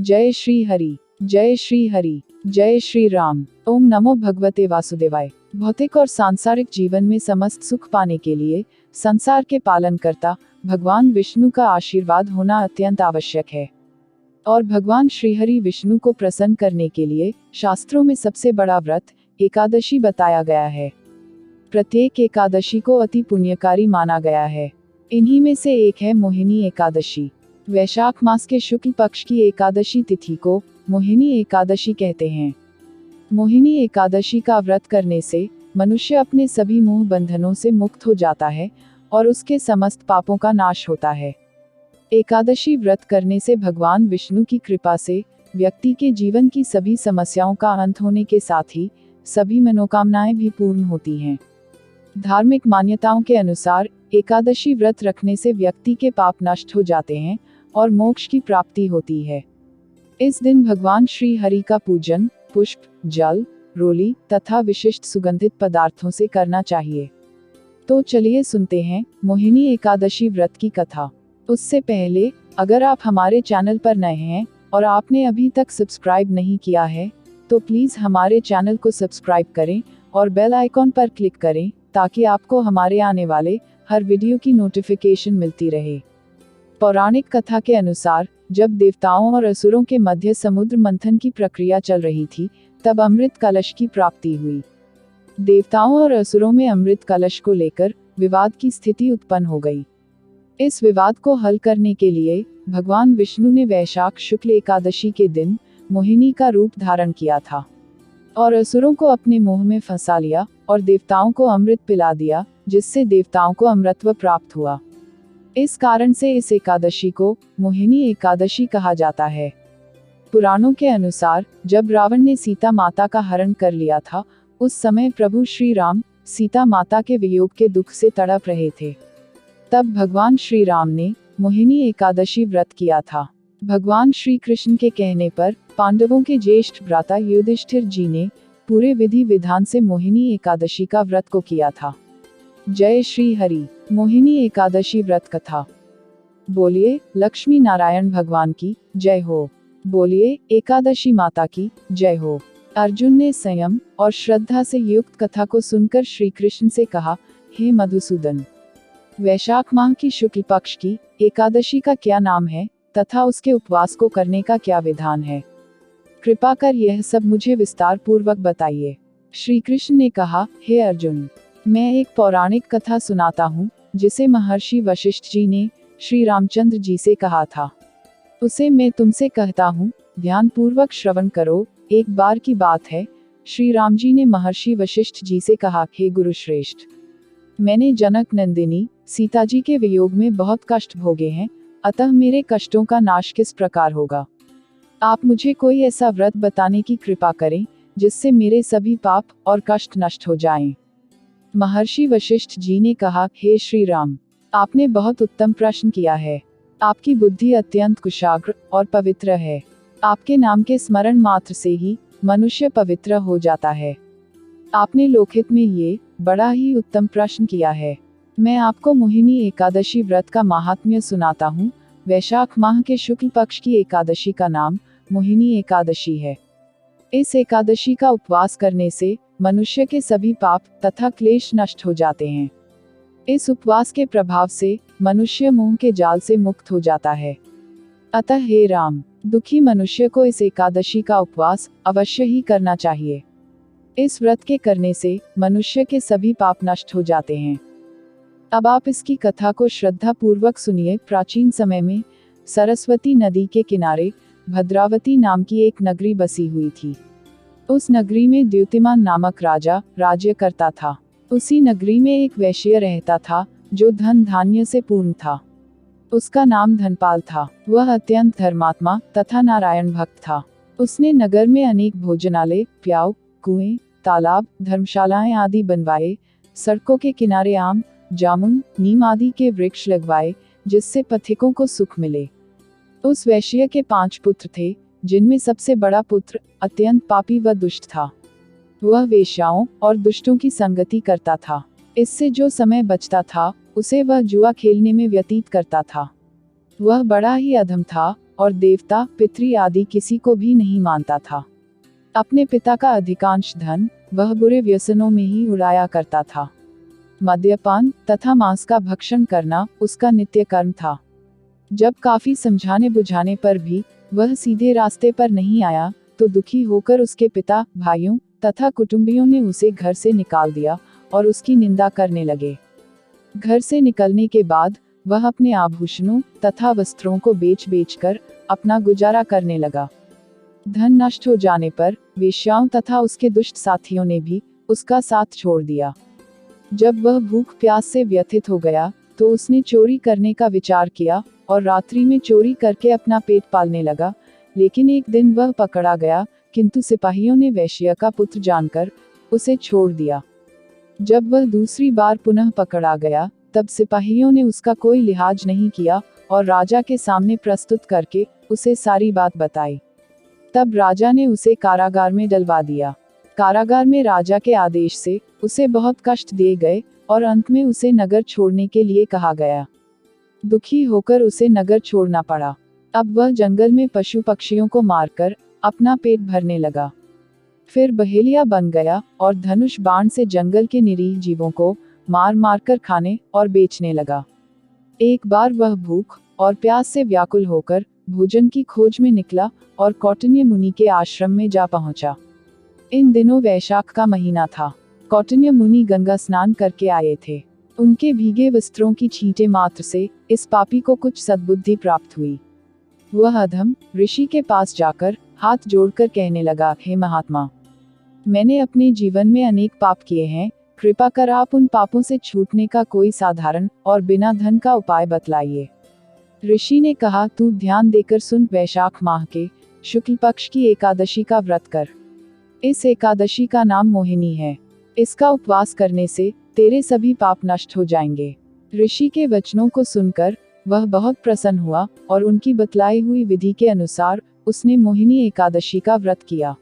जय श्री हरि, जय श्री हरि, जय श्री राम। ओम नमो भगवते वासुदेवाय। भौतिक और सांसारिक जीवन में समस्त सुख पाने के लिए संसार के पालनकर्ता भगवान विष्णु का आशीर्वाद होना अत्यंत आवश्यक है। और भगवान श्रीहरि विष्णु को प्रसन्न करने के लिए शास्त्रों में सबसे बड़ा व्रत एकादशी बताया गया है। प्रत्येक एकादशी को अति पुण्यकारी माना गया है। इन्हीं में से एक है मोहिनी एकादशी। वैशाख मास के शुक्ल पक्ष की एकादशी तिथि को मोहिनी एकादशी कहते हैं। मोहिनी एकादशी का व्रत करने से मनुष्य अपने सभी मोह बंधनों से मुक्त हो जाता है और उसके समस्त पापों का नाश होता है। एकादशी व्रत करने से भगवान विष्णु की कृपा से व्यक्ति के जीवन की सभी समस्याओं का अंत होने के साथ ही सभी मनोकामनाएं भी पूर्ण होती हैं। धार्मिक मान्यताओं के अनुसार एकादशी व्रत रखने से व्यक्ति के पाप नष्ट हो जाते हैं और मोक्ष की प्राप्ति होती है। इस दिन भगवान श्री हरि का पूजन पुष्प, जल, रोली तथा विशिष्ट सुगंधित पदार्थों से करना चाहिए। तो चलिए सुनते हैं मोहिनी एकादशी व्रत की कथा। उससे पहले अगर आप हमारे चैनल पर नए हैं और आपने अभी तक सब्सक्राइब नहीं किया है तो प्लीज़ हमारे चैनल को सब्सक्राइब करें और बेल आइकॉन पर क्लिक करें ताकि आपको हमारे आने वाले हर वीडियो की नोटिफिकेशन मिलती रहे। पौराणिक कथा के अनुसार जब देवताओं और असुरों के मध्य समुद्र मंथन की प्रक्रिया चल रही थी तब अमृत कलश की प्राप्ति हुई। देवताओं और असुरों में अमृत कलश को लेकर विवाद की स्थिति उत्पन्न हो गई। इस विवाद को हल करने के लिए भगवान विष्णु ने वैशाख शुक्ल एकादशी के दिन मोहिनी का रूप धारण किया था और असुरों को अपने मोह में फंसा लिया और देवताओं को अमृत पिला दिया, जिससे देवताओं को अमृतत्व प्राप्त हुआ। इस कारण से इस एकादशी को मोहिनी एकादशी कहा जाता है। पुराणों के अनुसार जब रावण ने सीता माता का हरण कर लिया था उस समय प्रभु श्री राम सीता माता के वियोग के दुख से तड़प रहे थे। तब भगवान श्री राम ने मोहिनी एकादशी व्रत किया था। भगवान श्री कृष्ण के कहने पर पांडवों के ज्येष्ठ भ्राता युधिष्ठिर जी ने पूरे विधि विधान से मोहिनी एकादशी का व्रत को किया था। जय श्री हरि। मोहिनी एकादशी व्रत कथा। बोलिए लक्ष्मी नारायण भगवान की जय हो। बोलिए एकादशी माता की जय हो। अर्जुन ने संयम और श्रद्धा से युक्त कथा को सुनकर श्री कृष्ण से कहा, हे मधुसूदन, वैशाख माह की शुक्ल पक्ष की एकादशी का क्या नाम है तथा उसके उपवास को करने का क्या विधान है? कृपा कर यह सब मुझे विस्तार पूर्वक बताइए। श्री कृष्ण ने कहा, हे अर्जुन, मैं एक पौराणिक कथा सुनाता हूँ जिसे महर्षि वशिष्ठ जी ने श्री रामचंद्र जी से कहा था। उसे मैं तुमसे कहता हूँ, ध्यान पूर्वक श्रवण करो। एक बार की बात है, श्री राम जी ने महर्षि वशिष्ठ जी से कहा, हे गुरुश्रेष्ठ, मैंने जनक नंदिनी सीता जी के वियोग में बहुत कष्ट भोगे हैं, अतः मेरे कष्टों का नाश किस प्रकार होगा? आप मुझे कोई ऐसा व्रत बताने की कृपा करें जिससे मेरे सभी पाप और कष्ट नष्ट हो जाएं। महर्षि वशिष्ठ जी ने कहा, हे श्री राम, आपने बहुत उत्तम प्रश्न किया है। आपकी बुद्धि अत्यंत कुशाग्र और पवित्र है। आपके नाम के स्मरण मात्र से ही मनुष्य पवित्र हो जाता है। आपने लोकहित में ये बड़ा ही उत्तम प्रश्न किया है। मैं आपको मोहिनी एकादशी व्रत का महात्म्य सुनाता हूँ। वैशाख माह के शुक्ल पक्ष की एकादशी का नाम मोहिनी एकादशी है। इस एकादशी का उपवास करने से मनुष्य के सभी पाप तथा क्लेश नष्ट हो जाते हैं। इस उपवास के प्रभाव से मनुष्य मोह के जाल से मुक्त हो जाता है। अतः हे राम, दुखी मनुष्य को इस एकादशी का उपवास अवश्य ही करना चाहिए। इस व्रत के करने से मनुष्य के सभी पाप नष्ट हो जाते हैं। अब आप इसकी कथा को श्रद्धा पूर्वक सुनिए। प्राचीन समय में सरस्वती नदी के किनारे भद्रावती नाम की एक नगरी बसी हुई थी। उस नगरी में द्युतिमान नामक राजा राज्य करता था। उसी नगरी में एक वैश्य रहता था जो धन धान्य से पूर्ण था। उसका नाम धनपाल था। वह अत्यंत धर्मात्मा तथा नारायण भक्त था। उसने नगर में अनेक भोजनालय, प्याऊ, कुएं, तालाब, धर्मशालाएं आदि बनवाए। सड़कों के किनारे आम, जामुन, नीम आदि के वृक्ष लगवाए जिससे पथिकों को सुख मिले। उस वैश्य के 5 पुत्र थे, जिनमें सबसे बड़ा पुत्र अत्यंत पापी व दुष्ट था। वह वेश्याओं और दुष्टों की संगति करता था। इससे जो समय बचता था उसे वह जुआ खेलने में व्यतीत करता था। वह बड़ा ही अधम था और देवता पितृ आदि किसी को भी नहीं मानता था। अपने पिता का अधिकांश धन वह बुरे व्यसनों में ही उड़ाया करता था। मद्यपान तथा मांस का भक्षण करना उसका नित्य कर्म था। जब काफी समझाने बुझाने पर भी वह सीधे रास्ते पर नहीं आया तो दुखी होकर उसके पिता, भाइयों तथा कुटुंबियों ने उसे घर से निकाल दिया और उसकी निंदा करने लगे। घर से निकलने के बाद वह अपने आभूषणों तथा वस्त्रों को बेच कर अपना गुजारा करने लगा। धन नष्ट हो जाने पर वेश्याओं तथा उसके दुष्ट साथियों ने भी उसका साथ छोड़ दिया। जब वह भूख प्यास से व्यथित हो गया तो उसने चोरी करने का विचार किया और रात्रि में चोरी करके अपना पेट पालने लगा। लेकिन एक दिन वह पकड़ा गया, किंतु सिपाहियों ने वैश्य का पुत्र जानकर उसे छोड़ दिया। जब वह दूसरी बार पुनः पकड़ा गया तब सिपाहियों ने उसका कोई लिहाज नहीं किया और राजा के सामने प्रस्तुत करके उसे सारी बात बताई। तब राजा ने उसे कारागार में डलवा दिया। कारागार में राजा के आदेश से उसे बहुत कष्ट दिए गए और अंत में उसे नगर छोड़ने के लिए कहा गया। दुखी होकर उसे नगर छोड़ना पड़ा। अब वह जंगल में पशु पक्षियों को मारकर अपना पेट भरने लगा। फिर बहेलिया बन गया और धनुष बाण से जंगल के निरीह जीवों को मार कर खाने और बेचने लगा। एक बार वह भूख और प्यास से व्याकुल होकर भोजन की खोज में निकला और कौटिन्य मुनि के आश्रम में जा पहुंचा। इन दिनों वैशाख का महीना था। कौटिन्य मुनि गंगा स्नान करके आए थे। उनके भीगे वस्त्रों की छींटे मात्र से इस पापी को कुछ सद्बुद्धि प्राप्त हुई। वह अधम ऋषि के पास जाकर हाथ जोड़कर कहने लगा, हे महात्मा, मैंने अपने जीवन में अनेक पाप किए हैं, कृपा कर आप उन पापों से छूटने का कोई साधारण और बिना धन का उपाय बतलाइए। ऋषि ने कहा, तू ध्यान देकर सुन, वैशाख माह के शुक्ल पक्ष की एकादशी का व्रत कर। इस एकादशी का नाम मोहिनी है। इसका उपवास करने से तेरे सभी पाप नष्ट हो जाएंगे। ऋषि के वचनों को सुनकर वह बहुत प्रसन्न हुआ और उनकी बतलाई हुई विधि के अनुसार उसने मोहिनी एकादशी का व्रत किया।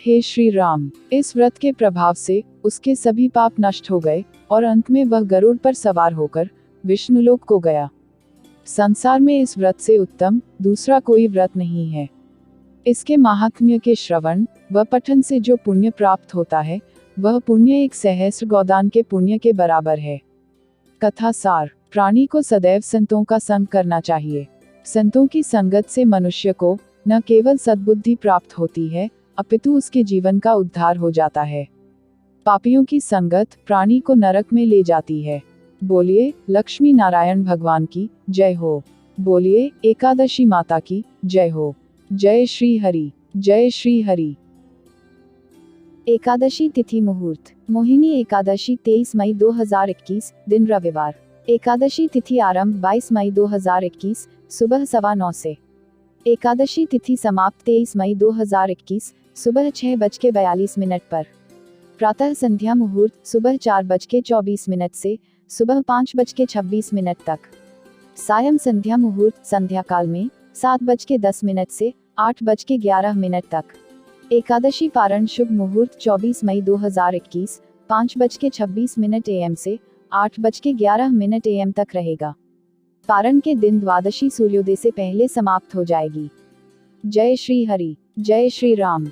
हे श्री राम, इस व्रत के प्रभाव से उसके सभी पाप नष्ट हो गए और अंत में वह गरुड़ पर सवार होकर विष्णुलोक को गया। संसार में इस व्रत से उत्तम दूसरा कोई व्रत नहीं है। इसके महात्म्य के श्रवण व पठन से जो पुण्य प्राप्त होता है वह पुण्य 1 सहस्र गोदान के पुण्य के बराबर है। कथा सार, प्राणी को सदैव संतों का संग करना चाहिए। संतों की संगत से मनुष्य को न केवल सद्बुद्धि प्राप्त होती है अपितु उसके जीवन का उद्धार हो जाता है। पापियों की संगत प्राणी को नरक में ले जाती है। बोलिए लक्ष्मी नारायण भगवान की जय हो। बोलिए एकादशी माता की जय हो। जय श्री हरि, जय श्री हरि। एकादशी तिथि मुहूर्त। मोहिनी एकादशी 23 मई 2021, दिन रविवार। एकादशी तिथि आरंभ 22 मई 2021, सुबह 9:15 से। एकादशी तिथि समाप्त 23 मई 2021, सुबह 6:42 पर। प्रातः संध्या मुहूर्त सुबह 4:24 से सुबह 5:26 तक। सायं संध्या मुहूर्त संध्या काल में 7:10 से 8:11 तक। एकादशी पारण शुभ मुहूर्त 24 मई 2021, 5:26 AM से 8:11 AM तक रहेगा। पारण के दिन द्वादशी सूर्योदय से पहले समाप्त हो जाएगी। जय श्री हरि, जय श्री राम।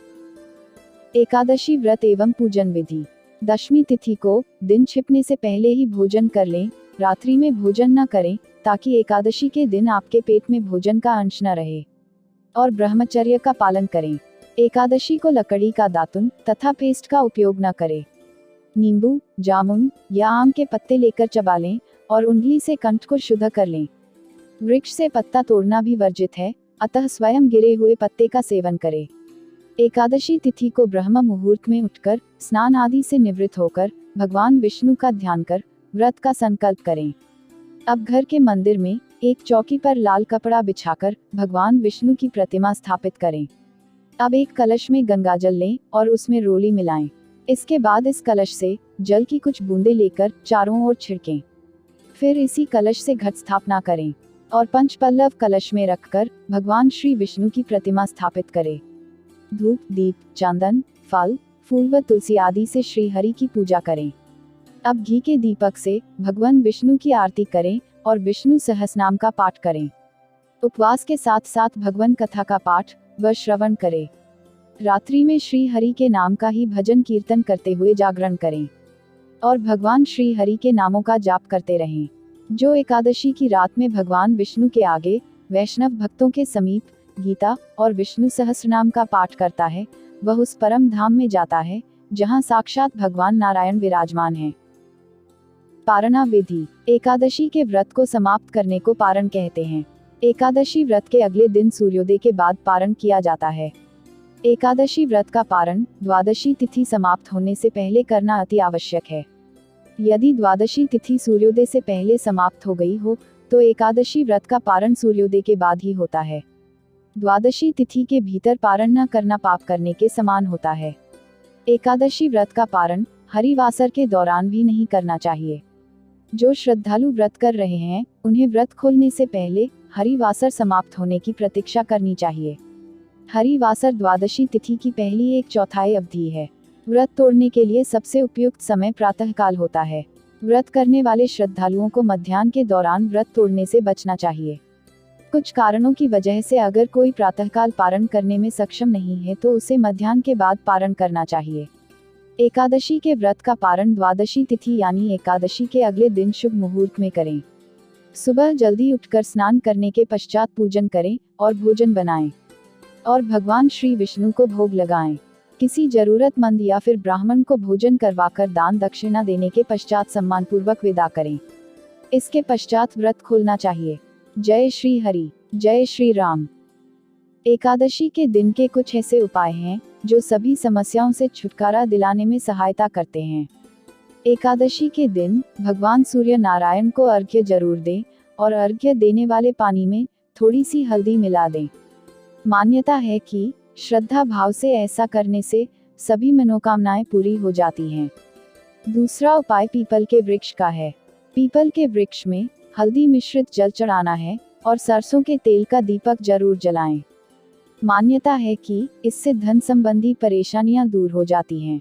एकादशी व्रत एवं पूजन विधि। दशमी तिथि को दिन छिपने से पहले ही भोजन कर लें। रात्रि में भोजन न करें ताकि एकादशी के दिन आपके पेट में भोजन का अंश न रहे। और ब्रह्मचर्य का पालन करें। एकादशी को लकड़ी का दातुन तथा पेस्ट का उपयोग न करें। नींबू, जामुन या आम के पत्ते लेकर चबा लें और उंगली से कंठ को शुद्ध कर लें। वृक्ष से पत्ता तोड़ना भी वर्जित है, अतः स्वयं गिरे हुए पत्ते का सेवन करें। एकादशी तिथि को ब्रह्म मुहूर्त में उठकर स्नान आदि से निवृत्त होकर भगवान विष्णु का ध्यान कर व्रत का संकल्प करें। अब घर के मंदिर में एक चौकी पर लाल कपड़ा बिछाकर भगवान विष्णु की प्रतिमा स्थापित करें। अब एक कलश में गंगाजल लें और उसमें रोली मिलाएं। इसके बाद इस कलश से जल की कुछ बूंदें लेकर चारों ओर छिड़कें। फिर इसी कलश से घट स्थापना करें और पंचपल्लव कलश में रखकर भगवान श्री विष्णु की प्रतिमा स्थापित करें। धूप, दीप, चंदन, फल, फूल व तुलसी आदि से श्री हरि की पूजा करें। अब घी के दीपक से भगवान विष्णु की आरती करें और विष्णु सहस्रनाम का पाठ करें। उपवास के साथ साथ भगवान कथा का पाठ व श्रवण करें। रात्रि में श्री हरि के नाम का ही भजन कीर्तन करते हुए जागरण करें और भगवान श्री हरि के नामों का जाप करते रहें। जो एकादशी की रात में भगवान विष्णु के आगे वैष्णव भक्तों के समीप गीता और विष्णु सहस्रनाम का पाठ करता है, वह उस परम धाम में जाता है जहां साक्षात भगवान नारायण विराजमान हैं। पारणा विधि। एकादशी के व्रत को समाप्त करने को पारण कहते हैं। एकादशी व्रत के अगले दिन सूर्योदय के बाद पारण किया जाता है। एकादशी व्रत का पारण द्वादशी तिथि समाप्त होने से पहले करना अति आवश्यक है। यदि द्वादशी तिथि सूर्योदय से पहले समाप्त हो गई हो तो एकादशी व्रत का पारण सूर्योदय के बाद ही होता है। द्वादशी तिथि के भीतर पारण न करना पाप करने के समान होता है। एकादशी व्रत का पारण हरिवासर के दौरान भी नहीं करना चाहिए। जो श्रद्धालु व्रत कर रहे हैं उन्हें व्रत खोलने से पहले हरिवासर समाप्त होने की प्रतीक्षा करनी चाहिए। हरिवासर द्वादशी तिथि की पहली 1/4 अवधि है। व्रत तोड़ने के लिए सबसे उपयुक्त समय प्रातःकाल होता है। व्रत करने वाले श्रद्धालुओं को मध्याह्न के दौरान व्रत तोड़ने से बचना चाहिए। कुछ कारणों की वजह से अगर कोई प्रातःकाल पारण करने में सक्षम नहीं है तो उसे मध्याह्न के बाद पारण करना चाहिए। एकादशी के व्रत का पारण द्वादशी तिथि यानी एकादशी के अगले दिन शुभ मुहूर्त में करें। सुबह जल्दी उठकर स्नान करने के पश्चात पूजन करें और भोजन बनाएं और भगवान श्री विष्णु को भोग लगाएं। किसी जरूरतमंद या फिर ब्राह्मण को भोजन करवाकर दान दक्षिणा देने के पश्चात सम्मानपूर्वक विदा करें। इसके पश्चात व्रत खोलना चाहिए। जय श्री हरि, जय श्री राम। एकादशी के दिन के कुछ ऐसे उपाय हैं जो सभी समस्याओं से छुटकारा दिलाने में सहायता करते हैं। एकादशी के दिन भगवान सूर्य नारायण को अर्घ्य जरूर दें और अर्घ्य देने वाले पानी में थोड़ी सी हल्दी मिला दें। मान्यता है कि श्रद्धा भाव से ऐसा करने से सभी मनोकामनाएं पूरी हो जाती हैं। दूसरा उपाय पीपल के वृक्ष का है। पीपल के वृक्ष में हल्दी मिश्रित जल चढ़ाना है और सरसों के तेल का दीपक जरूर जलाएं। मान्यता है कि इससे धन संबंधी परेशानियां दूर हो जाती हैं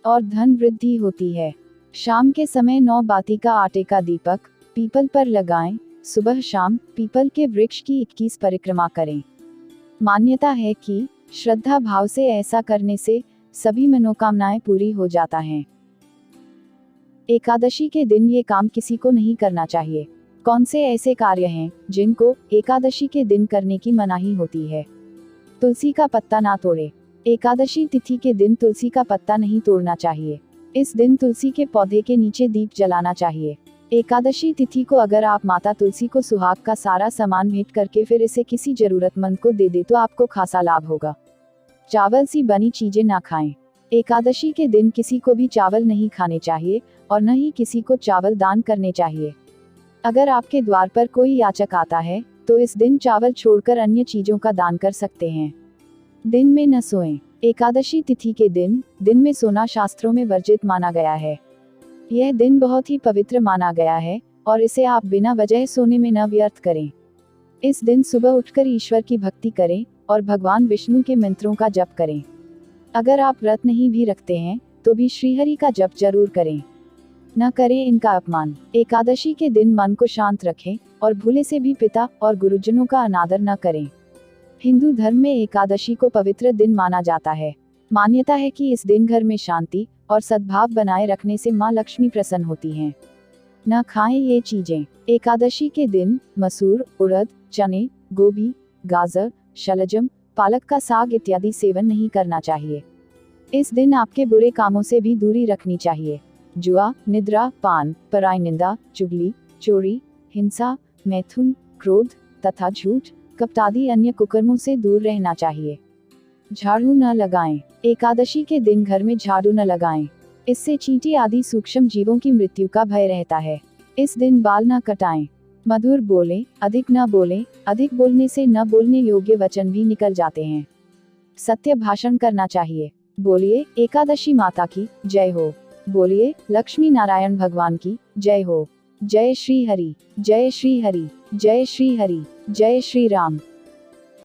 और धन वृद्धि होती है। शाम के समय 9 बाती का आटे का दीपक पीपल पर लगाएं। सुबह शाम पीपल के वृक्ष की 21 परिक्रमा करें। मान्यता है कि श्रद्धा भाव से ऐसा करने से सभी मनोकामनाएं पूरी हो जाता हैं। एकादशी के दिन ये काम किसी को नहीं करना चाहिए। कौन से ऐसे कार्य हैं जिनको एकादशी के दिन करने की मनाही होती है? तुलसी का पत्ता ना तोड़े। एकादशी तिथि के दिन तुलसी का पत्ता नहीं तोड़ना चाहिए। इस दिन तुलसी के पौधे के नीचे दीप जलाना चाहिए। एकादशी तिथि को अगर आप माता तुलसी को सुहाग का सारा सामान भेंट करके फिर इसे किसी जरूरतमंद को दे दे तो आपको खासा लाभ होगा। चावल सी बनी चीजें ना खाएं। एकादशी के दिन किसी को भी चावल नहीं खाने चाहिए और न ही किसी को चावल दान करने चाहिए। अगर आपके द्वार पर कोई याचक आता है तो इस दिन चावल छोड़कर अन्य चीजों का दान कर सकते हैं। दिन में न सोएं। एकादशी तिथि के दिन में सोना शास्त्रों में वर्जित माना गया है। यह दिन बहुत ही पवित्र माना गया है और इसे आप बिना वजह सोने में न व्यर्थ करें। इस दिन सुबह उठकर ईश्वर की भक्ति करें और भगवान विष्णु के मंत्रों का जप करें। अगर आप व्रत नहीं भी रखते हैं तो भी श्रीहरि का जप जरूर करें। न करें इनका अपमान। एकादशी के दिन मन को शांत रखें और भूले से भी पिता और गुरुजनों का अनादर न करें। हिंदू धर्म में एकादशी को पवित्र दिन माना जाता है। मान्यता है कि इस दिन घर में शांति और सद्भाव बनाए रखने से माँ लक्ष्मी प्रसन्न होती हैं। न खाएं ये चीजें। एकादशी के दिन मसूर, उड़द, चने, गोभी, गाजर, शलजम, पालक का साग इत्यादि सेवन नहीं करना चाहिए। इस दिन आपके बुरे कामों से भी दूरी रखनी चाहिए। जुआ, निद्रा, पान, पराई निंदा, चुगली, चोरी, हिंसा, मैथुन, क्रोध तथा झूठ, कपट आदि अन्य कुकर्मों से दूर रहना चाहिए। झाड़ू न लगाएं। एकादशी के दिन घर में झाड़ू न लगाएं। इससे चींटी आदि सूक्ष्म जीवों की मृत्यु का भय रहता है। इस दिन बाल न कटाएं। मधुर बोलें, अधिक न बोलें। अधिक बोलने से न बोलने योग्य वचन भी निकल जाते हैं। सत्य भाषण करना चाहिए। बोलिए एकादशी माता की जय हो। बोलिए लक्ष्मी नारायण भगवान की जय हो। जय श्री हरि, जय श्री हरि, जय श्री हरि, जय श्री राम।